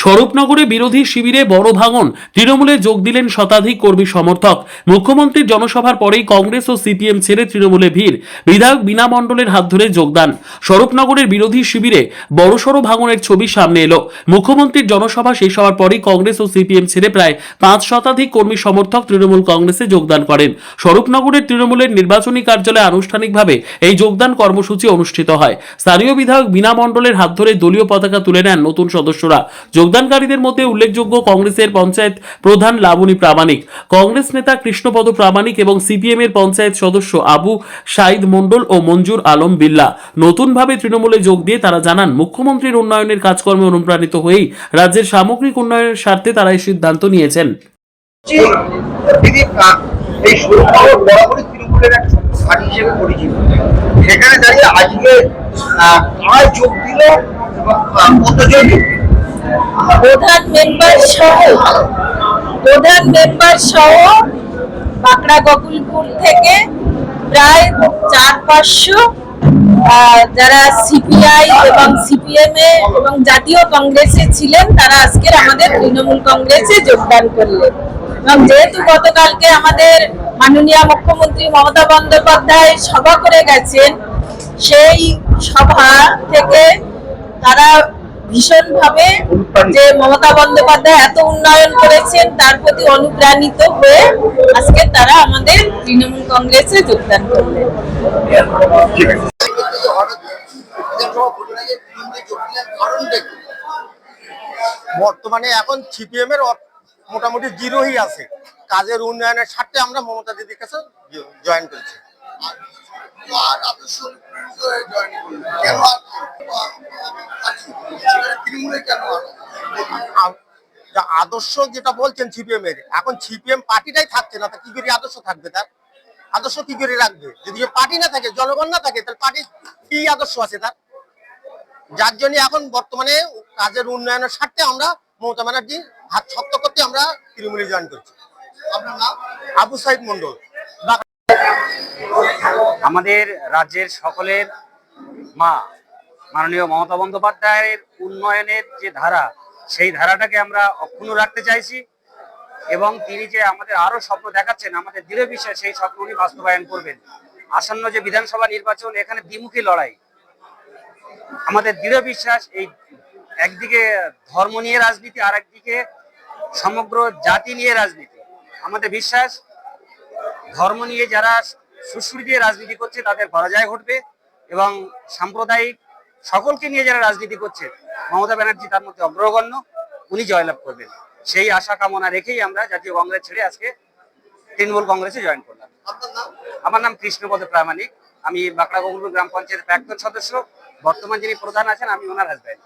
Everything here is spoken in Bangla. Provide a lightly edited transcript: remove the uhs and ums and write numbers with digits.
স্বরূপনগরে বিরোধী শিবিরে বড় ভাঙন, তৃণমূলে যোগ দিলেন শতাধিক কর্মী সমর্থক। মুখ্যমন্ত্রীর জনসভার পরেই কংগ্রেস ও সিপিএম ছেড়ে তৃণমূলে ভিড়, বিধায়ক বীণা মণ্ডলের হাত ধরে যোগদান। স্বরূপনগরের বিরোধী শিবিরে বড়সড় ভাঙনের ছবি সামনে এলো। মুখ্যমন্ত্রীর জনসভা শেষ হওয়ার পরই কংগ্রেস ও সিপিএম ছেড়ে প্রায় 5 শতাধিক কর্মী সমর্থক তৃণমূল কংগ্রেসে যোগদান করেন। স্বরূপনগরের তৃণমূলের নির্বাচনী কার্যালয়ে আনুষ্ঠানিকভাবে এই যোগদান কর্মসূচি অনুষ্ঠিত হয়। স্থানীয় বিধায়ক বীণা মণ্ডলের হাত ধরে দলীয় পতাকা তুলে নেন নতুন সদস্যরা। যোগদানকারীদের মধ্যে উল্লেখযোগ্য কংগ্রেসের পঞ্চায়েত প্রধান লাবণী প্রামাণিক, কংগ্রেস নেতা কৃষ্ণপদ প্রামাণিক এবং সিপিএম এর পঞ্চায়েত সদস্য আবু সাইদ মণ্ডল ও মঞ্জুর আলম বিল্লা। নতুনভাবে তৃণমূলে যোগ দিয়ে তারা জানান, মুখ্যমন্ত্রীর উন্নয়নের কাজকর্মে অনুপ্রাণিত হয়েই রাজ্যের সামগ্রিক উন্নয়নের স্বার্থে তারা এই সিদ্ধান্ত নিয়েছেন। সেখানে দাঁড়িয়ে আজকে যোগ দিল কতজন প্রধান মেম্বার সহ বাঁকড়া গোকুলপুর থেকে প্রায় 400-500 যারা সিপিআই এবং সিপিএম এবং জাতীয় কংগ্রেসে ছিলেন, তারা আজকের আমাদের তৃণমূল কংগ্রেসে যোগদান করলেন। এবং যেহেতু গতকালকে আমাদের মাননীয় মুখ্যমন্ত্রী মমতা বন্দ্যোপাধ্যায় সভা করে গেছেন, সেই সভা থেকে তারা ভীষণভাবে যে মমতা বন্দ্যোপাধ্যায় এত উন্নয়ন করেছেন তার প্রতি অনুপ্রাণিত হয়ে আজকে তারা আমাদের তৃণমূল কংগ্রেসে যোগদান করলেন। বর্তমানে এখন সিপিএম এর মোটামুটি জিরোই আছে। কাজের উন্নয়নের স্বার্থে আমরা মমতা দিদির কাছে জয়েন করেছি। আদর্শ যেটা বলছেন সিপিএম এর, এখন সিপিএম পার্টিটাই থাকছে না, তা কি করে আদর্শ থাকবে? তার আদর্শ কি করে রাখবে? যদি পার্টি না থাকে, জনগণ না থাকে, তাহলে পার্টি কি আদর্শ আছে তার? যার জন্য এখন বর্তমানে কাজের উন্নয়নের স্বার্থে আমরা মমতা ব্যানার্জি হাত শক্ত করতে আমরা তৃণমূলে জয়েন করছি। আপনার নাম? আবু সাইদ মন্ডল। আমাদের রাজ্যের সকলের মা মাননীয় মমতা বন্দ্যোপাধ্যায়ের উন্নয়নের যে ধারা, সেই ধারাটাকে আমরা অক্ষুণ্ণ রাখতে চাইছি এবং তিনি যে আমাদের আরো স্বপ্ন দেখাচ্ছেন, আমাদের দৃঢ় বিশ্বাস সেই স্বপ্ন উনি বাস্তবায়ন করবেন। আসন্ন যে বিধানসভা নির্বাচন, এখানে দ্বিমুখী লড়াই। আমাদের দৃঢ় বিশ্বাস, এই একদিকে ধর্ম নিয়ে রাজনীতি, আর একদিকে সমগ্র জাতি নিয়ে রাজনীতি। আমাদের বিশ্বাস, ধর্ম নিয়ে যারা সুশ্রী দিয়ে রাজনীতি করছে তাদের পরাজয় ঘটবে এবং সাম্প্রদায়িক সকলকে নিয়ে যারা রাজনীতি করছে, মমতা ব্যানার্জি তার মধ্যে অগ্রগণ্য, উনি জয়লাভ করবেন। সেই আশা কামনা রেখেই আমরা জাতীয় কংগ্রেস ছেড়ে আজকে তৃণমূল কংগ্রেসে জয়েন করলাম। আমার নাম কৃষ্ণপদ প্রামাণিক, আমি বাঁকড়া গোকুলপুর গ্রাম পঞ্চায়েতের প্রাক্তন সদস্য। বর্তমান যিনি প্রধান আছেন, আমি ওনার হাজবেন্ড।